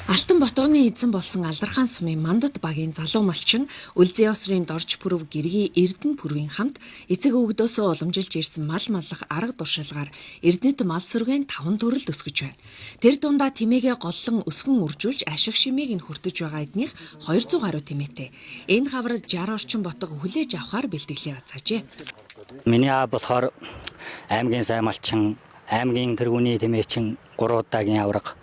Алтан ботгоны эзэн болсон Алдархан сумын Мандат багийн залуу малчин Үлзий осрын Дорж пүрэв гэргийн Эрдэнэ пүрвийн хамт эцэг өвгдөөсөө уламжилж ирсэн мал маллах арга туршилгаар Эрдэнэт мал сүргэн 5 төрөлд өсгөж байна. Тэр дундаа тэмээгээ голлон өсгөн үржүүлж ашиг шимийг нь хүртэж байгаа эднийх 200 гаруй тэмээтэй. Энэ хавар 60 орчим ботго хүлээж авахар бэлтгэлээ бацаажээ. Миний аав болохоор аймгийн сайн малчин, аймгийн тэргүүний тэмээчин 3 удаагийн авраг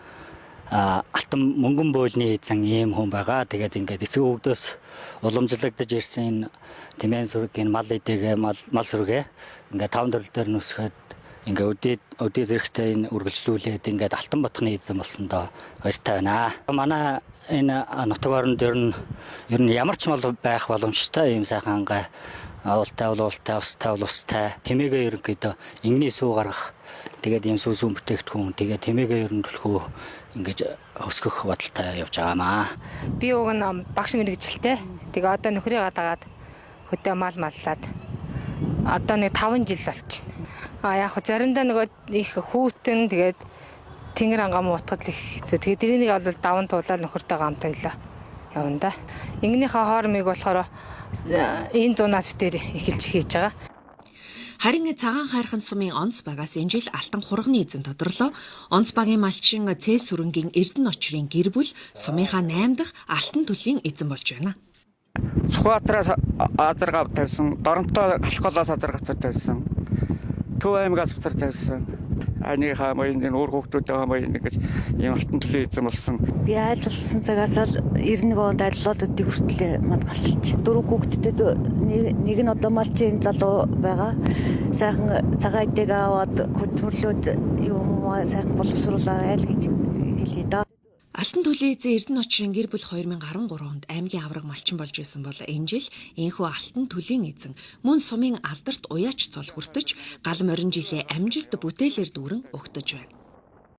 алтан мөнгөн боолны эзэн ийм хүн байгаа. Тэгээд ингээд эцэг өвгдөөс уламжлагдаж ирсэн тэмээн сүргийн мал идэгээ мал сүргээ ингээд 5 төрөл дээр нүсгээд ингээд өдөө зэрэгтэй энэ үргэлжлүүлээд ингээд алтан ботхны эзэн болсон доо баяртай байна. Манай энэ нутаг оронд ер нь ямар ч мал байх боломжтой ийм сайхан гай авалтай устай улустай тэмээгээ ерөнхийдөө ингэний сүү гаргах тэгээд ийм сүүсүүн бүтээгдэхүүн тэгээд тэмээгээ ерөнхөлөхөө ингэж өсгөх бодолтой явж байгаамаа. Би уг нь багш мэрэгжилтэй. Тэгээ одоо нөхрийгээ дагаад хөдөө мал маллаад одоо нэг 5 жил болчихно. Яг заримдаа нөгөө их хүүтэн тэгээд тэнгэр ангам утгад их хэцүү. Тэгээд тэрнийг бол даван туулаад нөхөртэй гамтай байлаа явна да. Ингэнийхээ хоормыг болохоор энэ зунаас битээр эхэлж хийж байгаа. Харин цагаан хайрхан сумын онц багаас энэ жил алтан хурганы эзэн тодорлоо. Онц багийн малчин Цэ сүрэнгийн Эрдэнэ очрын гэр бүл сумынхаа 8 дахь алтан төлөлийн эзэн болж байна. Сүхбаатараас Азаргав тавьсан, Доромтой Халхголоос Азаргавтар тавьсан, Төв аймгаас Азаргавтар тавьсан. Аныхаа моён өөр хүүхдүүдээ моён ингэж ийм алтан төлөлийн эзэн болсон. Би айлуулсан цагаас л 91 онд айлуулуудыг хүртэл манд малч. 4 хүүхэдтэй нэг нь одоо малчин залуу байгаа. Сайхан цагаан идэг аваад хөтөлбөрлөөд юм сайхан боловсруулаа айл гэж хэлээ да. Алтан төлөлийн эзэн Эрдэнэ очрын гэр бүл 2013 онд аймгийн авраг малчин болж байсан бол энэ жил энэхүү алтан төлөлийн эзэн мөн сумын алдарт уяач цол хүртэж гал морин жилээ амжилт бүтээлээр дүүрэн өгтөж байна.